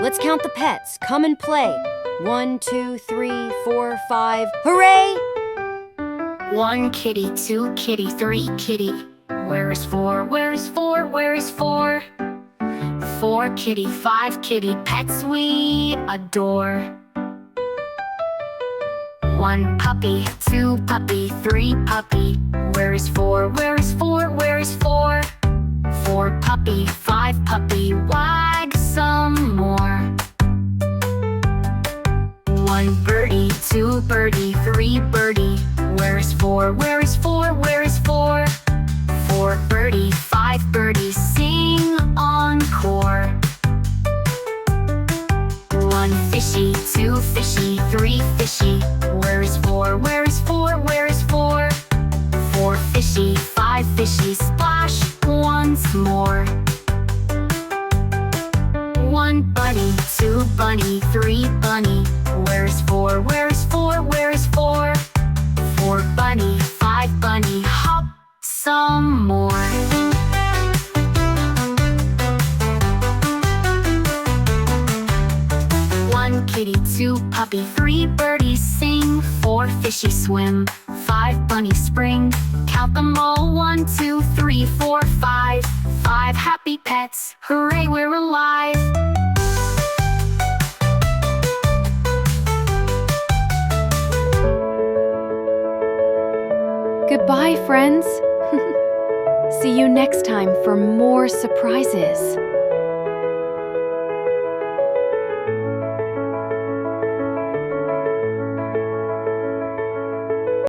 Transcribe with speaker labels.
Speaker 1: Let's count the pets. Come and play. 1, 2, 3, 4, 5. Hooray!
Speaker 2: 1 kitty, 2 kitty, 3 kitty. Where is 4? Where is 4? Where is 4? 4 kitty, 5 kitty, pets we adore. 1 puppy, 2 puppy, 3 puppy. Where is 4? Where is 4? Where is 4? 4 puppy, 5 puppy, wag some more. 1 birdie, 2 birdie, 3 birdie. Where is 4? Where is 4? Where is 4? 4 birdie, 5 birdie, sing encore. 1 fishy, 2 fishy, 3 fishy. Where is 4? Where is 4? Where is 4? 4 fishy, 5 fishy, splash once more. 1 bunny, 2 bunny, 3 bunny. Where is 4? Where is 4? Where is 4? 4 bunny, 5 bunny, hop some more. 1 kitty, 2 puppy, 3 birdies sing. 4 fishy swim, 5 bunnies spring. Count them all, 1, 2, 3, 4, 5. 5 happy pets, hooray, we're alive.
Speaker 3: Goodbye, friends. See you next time for more surprises.